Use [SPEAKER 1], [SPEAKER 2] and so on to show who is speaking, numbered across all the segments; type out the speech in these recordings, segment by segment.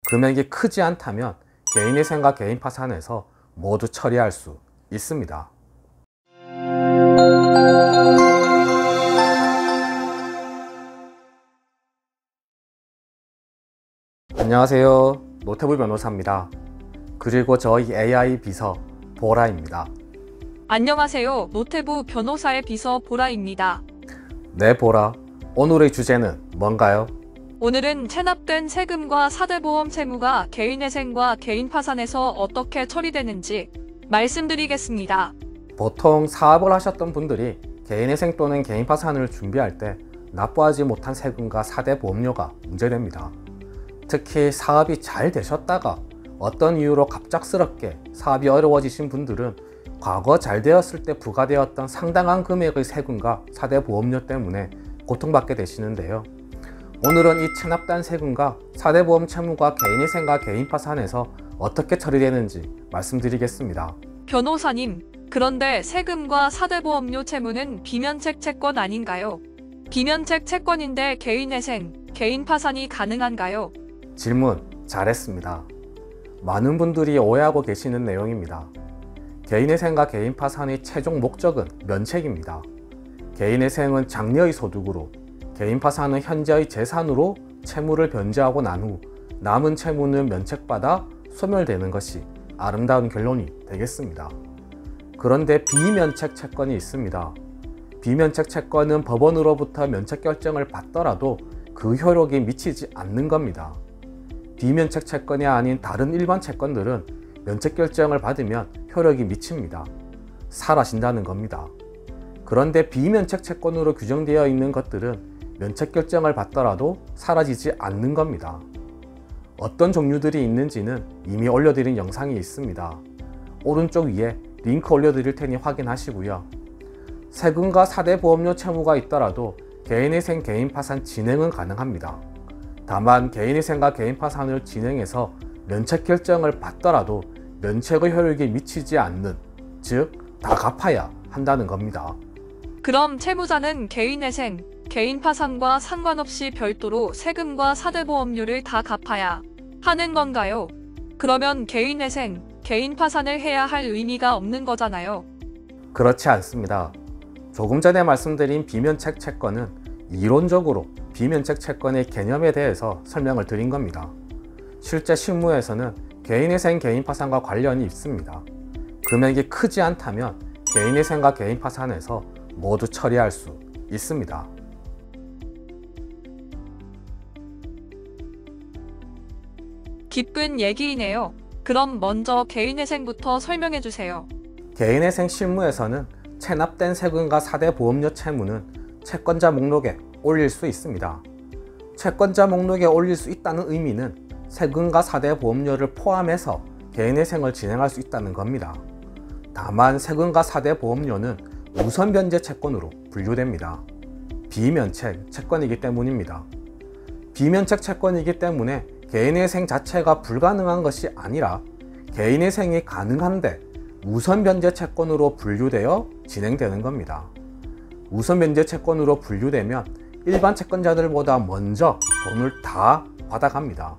[SPEAKER 1] 금액이 크지 않다면 개인회생과 개인파산에서 모두 처리할 수 있습니다. 안녕하세요. 노태부 변호사입니다. 그리고 저희 AI 비서 보라입니다.
[SPEAKER 2] 안녕하세요. 노태부 변호사의 비서 보라입니다.
[SPEAKER 1] 네, 보라. 오늘의 주제는 뭔가요?
[SPEAKER 2] 오늘은 체납된 세금과 사대보험 채무가 개인회생과 개인파산에서 어떻게 처리되는지 말씀드리겠습니다.
[SPEAKER 1] 보통 사업을 하셨던 분들이 개인회생 또는 개인파산을 준비할 때 납부하지 못한 세금과 사대보험료가 문제됩니다. 특히 사업이 잘 되셨다가 어떤 이유로 갑작스럽게 사업이 어려워지신 분들은 과거 잘 되었을 때 부과되었던 상당한 금액의 세금과 사대보험료 때문에 고통받게 되시는데요. 오늘은 이 체납된 세금과 사대보험 채무가 개인회생과 개인파산에서 어떻게 처리되는지 말씀드리겠습니다.
[SPEAKER 2] 변호사님, 그런데 세금과 사대보험료 채무는 비면책 채권 아닌가요? 비면책 채권인데 개인회생, 개인파산이 가능한가요?
[SPEAKER 1] 질문 잘했습니다. 많은 분들이 오해하고 계시는 내용입니다. 개인회생과 개인파산의 최종 목적은 면책입니다. 개인회생은 장래의 소득으로, 개인파산은 현재의 재산으로 채무를 변제하고 난 후 남은 채무는 면책받아 소멸되는 것이 아름다운 결론이 되겠습니다. 그런데 비면책 채권이 있습니다. 비면책 채권은 법원으로부터 면책 결정을 받더라도 그 효력이 미치지 않는 겁니다. 비면책 채권이 아닌 다른 일반 채권들은 면책 결정을 받으면 효력이 미칩니다. 사라진다는 겁니다. 그런데 비면책 채권으로 규정되어 있는 것들은 면책 결정을 받더라도 사라지지 않는 겁니다. 어떤 종류들이 있는지는 이미 올려드린 영상이 있습니다. 오른쪽 위에 링크 올려드릴 테니 확인하시고요. 세금과 사대보험료 채무가 있더라도 개인회생, 개인파산 진행은 가능합니다. 다만 개인회생과 개인파산을 진행해서 면책 결정을 받더라도 면책의 효력이 미치지 않는, 즉 다 갚아야 한다는 겁니다.
[SPEAKER 2] 그럼 채무자는 개인회생, 개인파산과 상관없이 별도로 세금과 사대보험료를 다 갚아야 하는 건가요? 그러면 개인회생, 개인파산을 해야 할 의미가 없는 거잖아요.
[SPEAKER 1] 그렇지 않습니다. 조금 전에 말씀드린 비면책 채권은 이론적으로 비면책 채권의 개념에 대해서 설명을 드린 겁니다. 실제 실무에서는 개인회생, 개인파산과 관련이 있습니다. 금액이 크지 않다면 개인회생과 개인파산에서 모두 처리할 수 있습니다.
[SPEAKER 2] 기쁜 얘기이네요. 그럼 먼저 개인회생부터 설명해 주세요.
[SPEAKER 1] 개인회생 실무에서는 체납된 세금과 사대보험료 채무는 채권자 목록에 올릴 수 있습니다. 채권자 목록에 올릴 수 있다는 의미는 세금과 사대보험료를 포함해서 개인회생을 진행할 수 있다는 겁니다. 다만 세금과 사대보험료는 우선변제 채권으로 분류됩니다. 비면책 채권이기 때문입니다. 비면책 채권이기 때문에 개인회생 자체가 불가능한 것이 아니라 개인회생이 가능한데 우선변제 채권으로 분류되어 진행되는 겁니다. 우선변제 채권으로 분류되면 일반 채권자들보다 먼저 돈을 다 받아갑니다.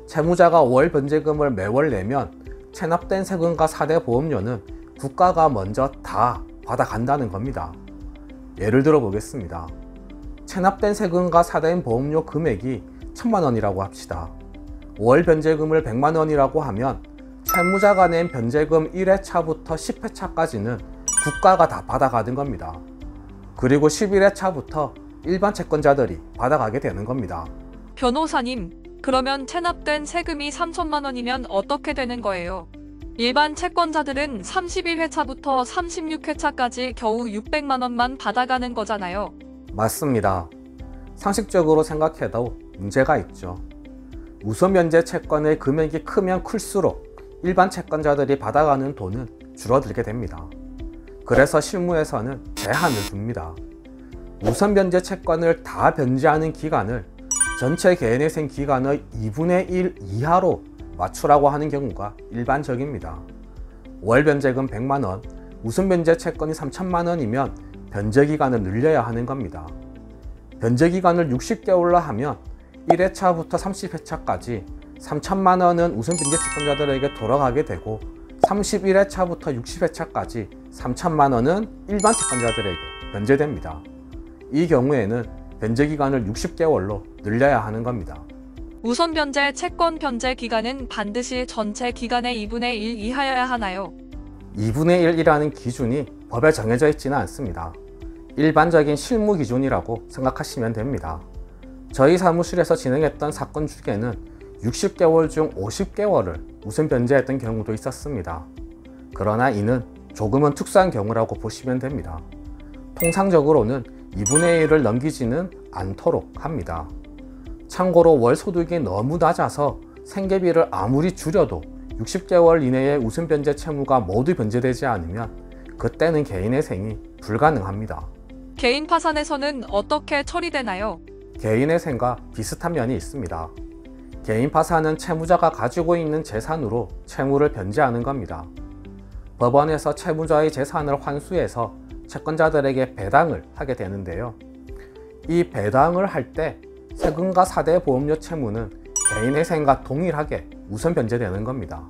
[SPEAKER 1] 채무자가 월 변제금을 매월 내면 체납된 세금과 사대보험료는 국가가 먼저 다 받아간다는 겁니다. 예를 들어 보겠습니다. 체납된 세금과 사대보험료 금액이 1000만 원이라고 합시다. 월 변제금을 100만 원이라고 하면 채무자가 낸 변제금 1회차부터 10회차까지는 국가가 다 받아가는 겁니다. 그리고 11회차부터 일반 채권자들이 받아가게 되는 겁니다.
[SPEAKER 2] 변호사님, 그러면 체납된 세금이 3천만 원이면 어떻게 되는 거예요? 일반 채권자들은 31회차부터 36회차까지 겨우 600만 원만 받아가는 거잖아요.
[SPEAKER 1] 맞습니다. 상식적으로 생각해도 문제가 있죠. 우선변제 채권의 금액이 크면 클수록 일반 채권자들이 받아가는 돈은 줄어들게 됩니다. 그래서 실무에서는 제한을 둡니다. 우선변제 채권을 다 변제하는 기간을 전체 개인회생 기간의 2분의 1 이하로 맞추라고 하는 경우가 일반적입니다. 월 변제금 100만 원, 우선변제 채권이 3천만 원이면 변제기간을 늘려야 하는 겁니다. 변제기간을 60개월로 하면 1회차부터 30회차까지 3천만 원은 우선 변제 채권자들에게 돌아가게 되고 31회차부터 60회차까지 3천만 원은 일반 채권자들에게 변제됩니다. 이 경우에는 변제 기간을 60개월로 늘려야 하는 겁니다.
[SPEAKER 2] 우선 변제 채권 변제 기간은 반드시 전체 기간의 2분의 1 이하여야 하나요?
[SPEAKER 1] 2분의 1이라는 기준이 법에 정해져 있지는 않습니다. 일반적인 실무 기준이라고 생각하시면 됩니다. 저희 사무실에서 진행했던 사건 중에는 60개월 중 50개월을 우선 변제했던 경우도 있었습니다. 그러나 이는 조금은 특수한 경우라고 보시면 됩니다. 통상적으로는 2분의 1을 넘기지는 않도록 합니다. 참고로 월 소득이 너무 낮아서 생계비를 아무리 줄여도 60개월 이내에 우선 변제 채무가 모두 변제되지 않으면 그때는 개인회생이 불가능합니다.
[SPEAKER 2] 개인 파산에서는 어떻게 처리되나요?
[SPEAKER 1] 개인회생과 비슷한 면이 있습니다. 개인 파산은 채무자가 가지고 있는 재산으로 채무를 변제하는 겁니다. 법원에서 채무자의 재산을 환수해서 채권자들에게 배당을 하게 되는데요. 이 배당을 할 때 세금과 4대 보험료 채무는 개인회생과 동일하게 우선 변제되는 겁니다.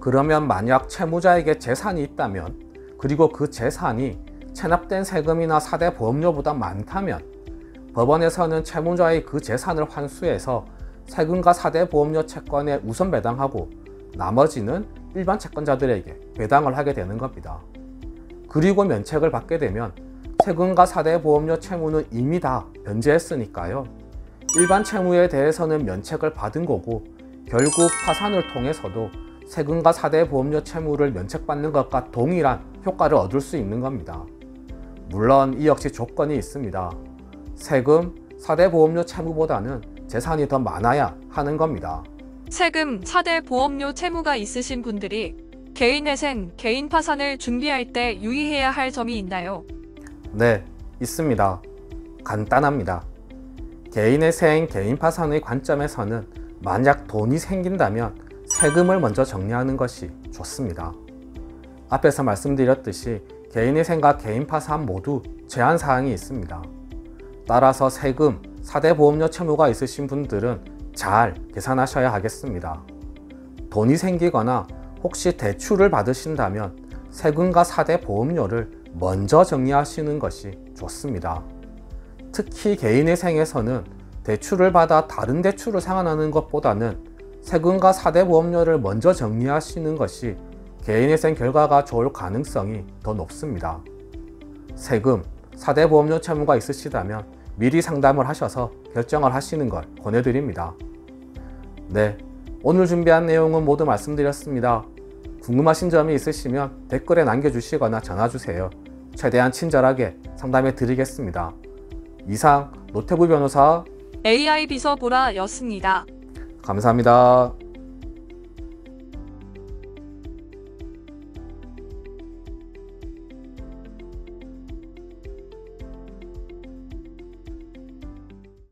[SPEAKER 1] 그러면 만약 채무자에게 재산이 있다면, 그리고 그 재산이 체납된 세금이나 4대 보험료보다 많다면 법원에서는 채무자의 그 재산을 환수해서 세금과 4대 보험료 채권에 우선 배당하고 나머지는 일반 채권자들에게 배당을 하게 되는 겁니다. 그리고 면책을 받게 되면 세금과 4대 보험료 채무는 이미 다 변제했으니까요. 일반 채무에 대해서는 면책을 받은 거고 결국 파산을 통해서도 세금과 4대 보험료 채무를 면책받는 것과 동일한 효과를 얻을 수 있는 겁니다. 물론 이 역시 조건이 있습니다. 세금, 4대 보험료 채무보다는 재산이 더 많아야 하는 겁니다.
[SPEAKER 2] 세금, 4대 보험료 채무가 있으신 분들이 개인회생, 개인 파산을 준비할 때 유의해야 할 점이 있나요?
[SPEAKER 1] 네, 있습니다. 간단합니다. 개인회생, 개인 파산의 관점에서는 만약 돈이 생긴다면 세금을 먼저 정리하는 것이 좋습니다. 앞에서 말씀드렸듯이 개인회생과 개인 파산 모두 제한사항이 있습니다. 따라서 세금, 4대 보험료 채무가 있으신 분들은 잘 계산하셔야 하겠습니다. 돈이 생기거나 혹시 대출을 받으신다면 세금과 4대 보험료를 먼저 정리하시는 것이 좋습니다. 특히 개인회생에서는 대출을 받아 다른 대출을 상환하는 것보다는 세금과 4대 보험료를 먼저 정리하시는 것이 개인회생 결과가 좋을 가능성이 더 높습니다. 세금, 4대 보험료 채무가 있으시다면 미리 상담을 하셔서 결정을 하시는 걸 권해드립니다. 네, 오늘 준비한 내용은 모두 말씀드렸습니다. 궁금하신 점이 있으시면 댓글에 남겨주시거나 전화주세요. 최대한 친절하게 상담해 드리겠습니다. 이상 노태구 변호사
[SPEAKER 2] AI 비서보라였습니다.
[SPEAKER 1] 감사합니다.